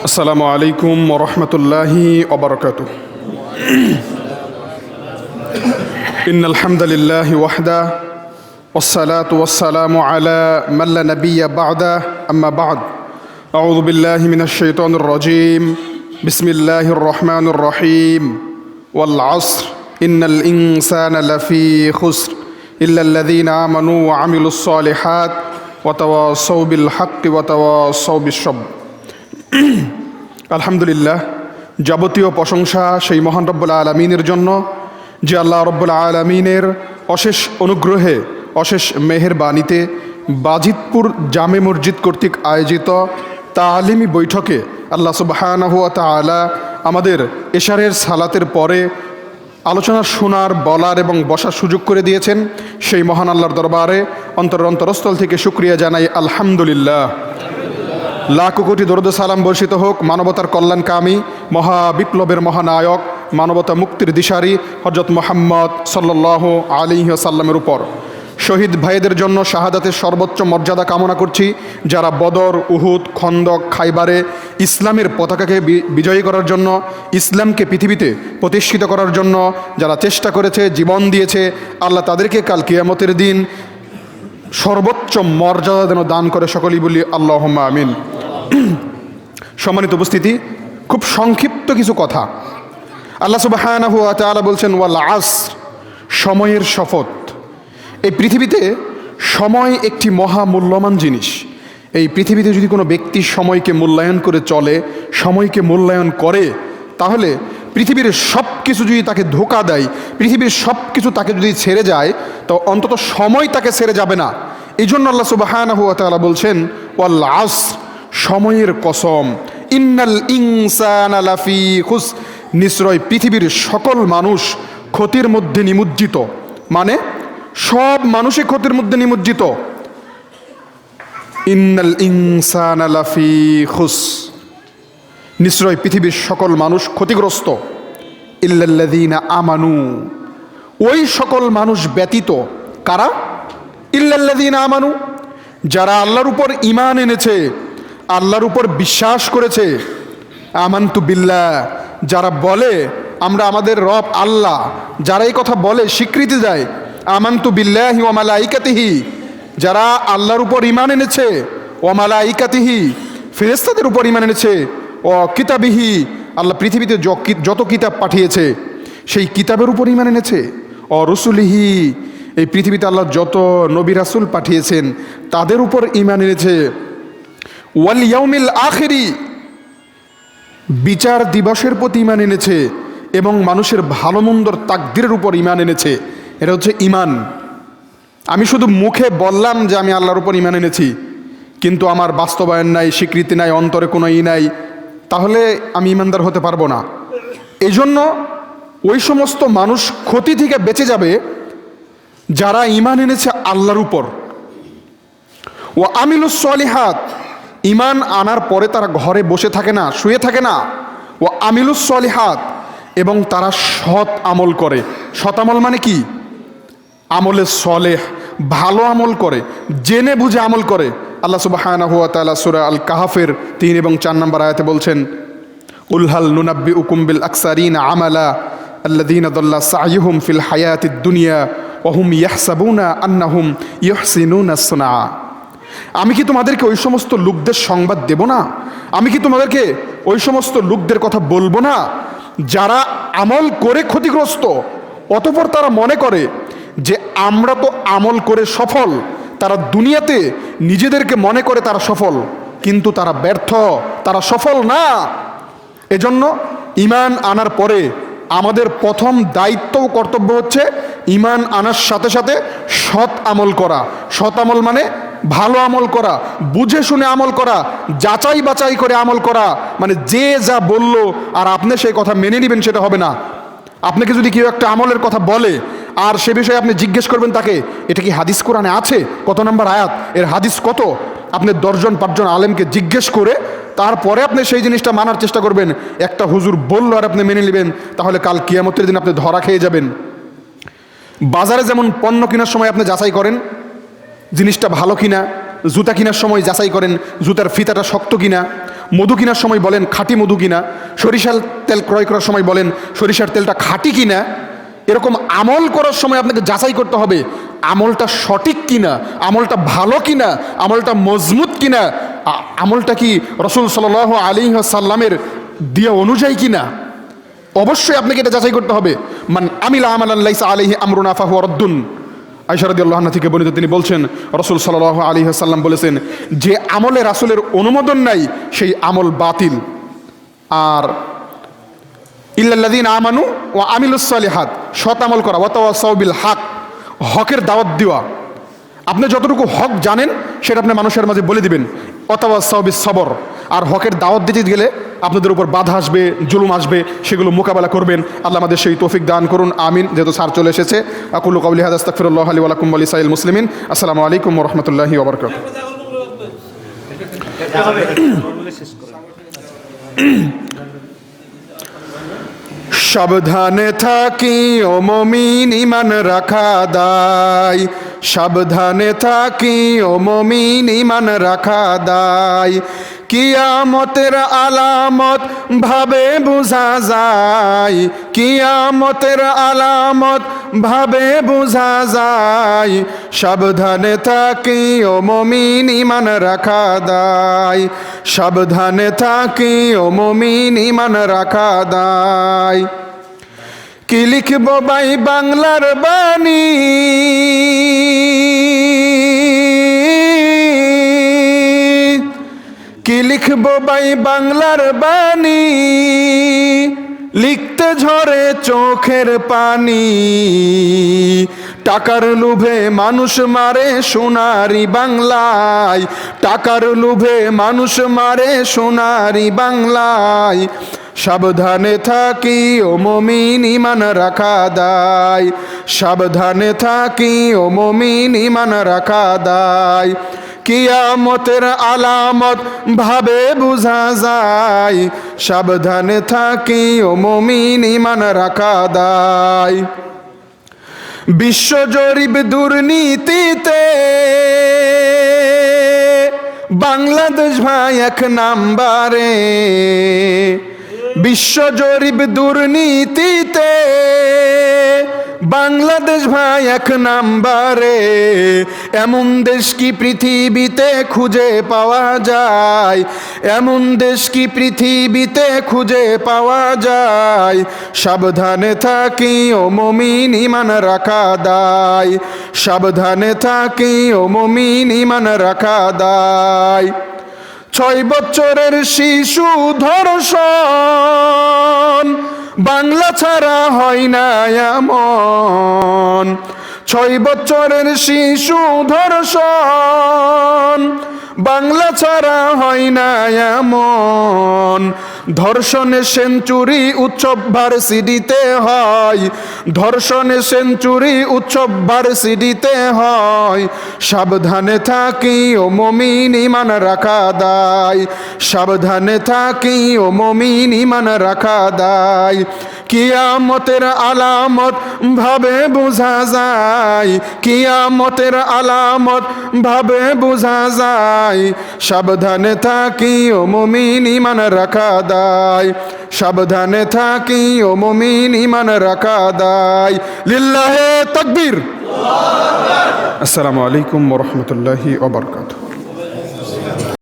আসসালামু আলাইকুম ওয়া রাহমাতুল্লাহি ওয়া বারাকাতুহু। ইন্নাল হামদালিল্লাহি ওয়াহদা ওয়াসসালাতু ওয়াসসালামু আলা মান লা নাবিয়্যা বা'দা আম্মা বা'দ। আউযু বিল্লাহি মিনাশ শাইতানির রাজীম। বিসমিল্লাহির রহমানির রহিম। ওয়াল আসর ইন্নাল ইনসানা লাফি খুসর ইল্লাল্লাযীনা আমানু ওয়া আমিলুস সালিহাত ওয়া তাওয়াসাউ বিল হাক্কি ওয়া তাওয়াসাউ বিস সাবর। আলহামদুলিল্লাহ, যাবতীয় প্রশংসা সেই মহান রব্বুল আলামিনের জন্য, যে আল্লাহ রব্বুল আলামিনের অশেষ অনুগ্রহে, অশেষ মেহেরবানিতে বাজিতপুর জামে মসজিদ কর্তৃক আয়োজিত তালিমি বৈঠকে আল্লাহ সুবহানাহু ওয়া তাআলা আমাদের এশারের সালাতের পরে আলোচনা শোনার, বলার এবং বসার সুযোগ করে দিয়েছেন। সেই মহান আল্লাহর দরবারে অন্তরস্থল থেকে শুকরিয়া জানাই আলহামদুলিল্লাহ। লাখ কোটি দরুদ সালাম বর্ষিত হোক মানবতার কল্যাণকামী, মহাবিপ্লবের মহানায়ক, মানবতা মুক্তির দিশারি হযরত মুহাম্মদ সাল্লাল্লাহু আলাইহি ওয়াসাল্লামের উপর। শহীদ ভাইদের জন্য শাহাদাতের সর্বোচ্চ মর্যাদা কামনা করছি। যারা বদর, উহুদ, খন্দক, খাইবারে ইসলামের পতাকাকে বিজয়ী করার জন্য, ইসলামকে পৃথিবীতে প্রতিষ্ঠিত করার জন্য যারা চেষ্টা করেছে, জীবন দিয়েছে, আল্লাহ তাদেরকে কাল কিয়ামতের দিন সর্বোচ্চ মর্যাদা যেন দান করে, সকলেই বলি আল্লাহুম্মা আমিন। সম্মানিত উপস্থিতি, খুব সংক্ষিপ্ত কিছু কথা। আল্লাহ সুবহানাহু ওয়া তাআলা বলছেন ওয়াল আসর, সময়ের শপথ। এই পৃথিবীতে সময় একটি মহামূল্যবান জিনিস। এই পৃথিবীতে যদি কোনো ব্যক্তি সময়কে মূল্যায়ন করে চলে, সময়কে মূল্যায়ন করে, তাহলে পৃথিবীর সব কিছু যদি তাকে ধোঁকা দেয়, পৃথিবীর সব কিছু তাকে যদি ছেড়ে যায়, তো অন্তত সময় তাকে ছেড়ে যাবে না। এই জন্য আল্লাহ সুবহানাহু ওয়া তাআলা বলছেন ওয়াল আসর, সময়ের কসম। ইন্নাল ইনসানা লাফি খুস, নিশ্চয় পৃথিবীর সকল মানুষ ক্ষতির মধ্যে নিমজ্জিত। মানে সব মানুষই ক্ষতির মধ্যে নিমজ্জিত। ইন্নাল ইনসানা লাফি খুস, নিশ্চয় পৃথিবীর সকল মানুষ ক্ষতিগ্রস্ত। ইল্লাল্লাযীনা আমানু, ওই সকল মানুষ ব্যতীত। কারা? ইল্লাল্লাযীনা আমানু, যারা আল্লাহর উপর ঈমান এনেছে, আল্লাহর উপর বিশ্বাস করেছে। আমানতু বিল্লাহ, যারা বলে আমরা আমাদের রব আল্লাহ, যারা এই কথা বলে, স্বীকৃতি দেয়। আমানতু বিল্লাহি ওয়া মালাইকাতিহি, যারা আল্লাহর উপর ঈমান এনেছে। ওয়া মালাইকাতিহি, ফেরেশতাদের উপর ঈমান এনেছে। ও কিতাবিহি, আল্লাহ পৃথিবীতে যত কিতাব পাঠিয়েছে সেই কিতাবের উপর ঈমান এনেছে। ও রুসুলিহি, এই পৃথিবীতে আল্লাহ যত নবী রাসূল পাঠিয়েছেন তাদের উপর ঈমান এনেছে। ওয়াল ইয়াউমিল আখিরি, বিচার দিবসের প্রতি ঈমান এনেছে এবং মানুষের ভালো মন্দর তাকদীরের উপর ঈমান এনেছে। এটা হচ্ছে ঈমান। আমি শুধু মুখে বললাম যে আমি আল্লাহর উপর ঈমান এনেছি, কিন্তু আমার বাস্তবায়ন নাই, স্বীকৃতি নাই, অন্তরে কোনো নাই, তাহলে আমি ঈমানদার হতে পারবো না। এই জন্য ওই সমস্ত মানুষ ক্ষতি থেকে বেঁচে যাবে যারা ঈমান এনেছে আল্লাহর উপর। ও আমিলুস সলিহাত, ঈমান আনার পরে তারা ঘরে বসে থাকে না, শুয়ে থাকে না। ও আমিলুস সলিহাত, এবং তারা সৎ আমল করে। সৎ আমল মানে কি? আমলে সলেহ, ভালো আমল করে, জেনে বুঝে আমল করে। আল্লাহ সুবহানাহু ওয়া তাআলা সূরা আল কাহফের 3 এবং 4 নম্বর আয়াতে বলছেন উল হাল নুনাব্বিউকুম বিল আকসারিনা আমালা আল্লাযীনা দাল্লা সাইয়ুহুম ফিল হায়াতিদ দুনিয়া ওয়া হুম ইয়াহসাবুনা আন্নাহুম ইহসিনুনা সুনা। আমি কি তোমাদেরকে ওই সমস্ত লোকদের সংবাদ দেব না? আমি কি তোমাদেরকে ওই সমস্ত লোকদের কথা বলবো না যারা আমল করে ক্ষতিগ্রস্ত, অতঃপর তারা মনে করে যে আমরা তো আমল করে সফল। তারা দুনিয়াতে নিজেদেরকে মনে করে তারা সফল, কিন্তু তারা ব্যর্থ, তারা সফল না। এজন্য ঈমান আনার পরে আমাদের প্রথম দায়িত্ব ও কর্তব্য হচ্ছে ঈমান আনার সাথে সাথে সৎ আমল করা। সৎ আমল মানে ভালো আমল করা, বুঝে শুনে আমল করা, যাচাই বাছাই করে আমল করা। মানে যে যা বলল আর আপনি সেই কথা মেনে নেবেন সেটা হবে না। আপনাকে যদি কেউ একটা আমলের কথা বলে আর সে বিষয়ে আপনি জিজ্ঞেস করবেন তাকে, এটা কি হাদিস কোরআনে আছে? কত নম্বর আয়াত, এর হাদিস কত? আপনি 10-5 জন আলেমকে জিজ্ঞেস করে তারপরে আপনি সেই জিনিসটা মানার চেষ্টা করবেন। একটা হুজুর বলল আর আপনি মেনে নেবেন, তাহলে কাল কিয়ামতের দিন আপনি ধরা খেয়ে যাবেন। বাজারে যেমন পণ্য কেনার সময় আপনি যাচাই করেন জিনিসটা ভালো কিনা, জুতা কেনার সময় যাচাই করেন জুতার ফিতাটা শক্ত কিনা, মধু কেনার সময় বলেন খাঁটি মধু কিনা, সরিষার তেল ক্রয় করার সময় বলেন সরিষার তেলটা খাঁটি কিনা। এরকম আমল করার সময় আপনাকে যাচাই করতে হবে আমলটা সঠিক কিনা, আমলটা ভালো কিনা, আমলটা মজবুত কিনা, আমলটা কি রাসূল সাল্লাল্লাহু আলাইহি ওয়াসাল্লামের দিয়া অনুযায়ী কিনা। অবশ্যই আপনাকে এটা যাচাই করতে হবে। মান আমিলা আমালান লাইসা আলাইহি আমরুনা ফাহুয়া রাদ্দুন। আয়েশা রাদিয়াল্লাহু আনহা থেকে বর্ণিত, তিনি বলছেন রাসূল সাল্লাল্লাহু আলাইহি ওয়াসাল্লাম বলেছেন যে আমলে রাসূলের অনুমোদন নাই সেই আমল বাতিল। আর ইল্লাল্লাযীনা আমানু ওয়া আমিলুস সালিহাত, সৎ আমল করা, ওয়া তাওয়াসাউ বিল হক, হকের দাওয়াত দেওয়া। আপনি যতটুকু হক জানেন সেটা আপনি মানুষের মাঝে বলে দিবেন, ওয়া তাওয়াসাউ বিস সবর। আর হকের দাওয়াত দিতে গেলে আপনাদের উপর বাধা আসবে, জুলুম আসবে, সেগুলো মোকাবেলা করবেন। আল্লাহ আমাদের সেই তৌফিক দান করুন, আমিন। যেহেতু স্যার চলে এসেছে, আকুলু কাউলি হাযা আস্তাগফিরুল্লাহ লি ওয়া লাকুম ওয়া লিসাইল মুসলিমিন। আসসালামু আলাইকুম ওয়া রাহমাতুল্লাহি ওয়া বারাকাতুহু। সাবধানে থাকি ও মুমিন, ঈমান রাখা দায়। সাবধানে থাকি ও মুমিন, ঈমান রাখা দায়। কিয়ামতের আলামত ভাবে বোঝা যায়, কিয়ামতের আলামত ভাবে বোঝা যায়। সাবধানে থাকি ও মুমিন, ঈমান রাখা দায়। সাবধানে থাকি ও মুমিন, ঈমান রাখা দায়। কি লিখব ভাই বাংলার বাণী, কি লিখব ভাই বাংলার বাণী, লিখতে ঝরে চোখের পানি। টাকার লোভে মানুষ মারে সোনারি বাংলায়, টাকার লোভে মানুষ মারে সোনারি বাংলায়। সাবধানে থাকি ও মুমিন, ঈমান রাখা দায়। সাবধানে থাকি ও মুমিন, ঈমান রাখা দায়। কিয়ামতের আলামত ভাবে বোঝা যায়। সাবধানে থাকি ও মুমিন, ঈমান রাখা দায়। বিশ্ব জরিপ দুর্নীতিতে বাংলাদেশ ভাই এক নাম্বারে। বিশ্ব জরিপ দুর্নীতিতে বাংলাদেশ ভাই এক নাম্বারে। এমন দেশ কি পৃথিবীতে খুঁজে পাওয়া যায়, এমন দেশ কি পৃথিবীতে খুঁজে পাওয়া যায়। সাবধানে থাকি ও মুমিন, ঈমান রাখা দায়। সাবধানে থাকি ও মুমিন, ঈমান রাখা দায়। 6 বছরের শিশু ধর্ষণ, বাংলা ছাড়া হয় না এমন। 6 বছরের শিশু ধর্ষণ, বাংলা ছাড়া হয় না এমন। ধর্ষণে সেঞ্চুরি উৎসব ভার্সিটিতে হয়, ধর্ষণে সেঞ্চুরি উৎসব ভার্সিটিতে হয়। সাবধানে থাকি ও মুমিন, ঈমান রাখা দায়। সাবধানে থাকি ও মুমিন, ঈমান রাখা দায়। কিয়ামতের আলামত ভাবে বোঝা যায়, কিয়ামতের আলামত ভাবে বোঝা যায়। সাবধানে থাকি ও মুমিন, ঈমান রাখা দায়। সাবধানে থাকি ও মুমিন, ঈমান রাখা দায়। লিল্লাহে তাকবীর। আসসালামু আলাইকুম ওয়া রাহমাতুল্লাহি ওয়া বারাকাতুহু।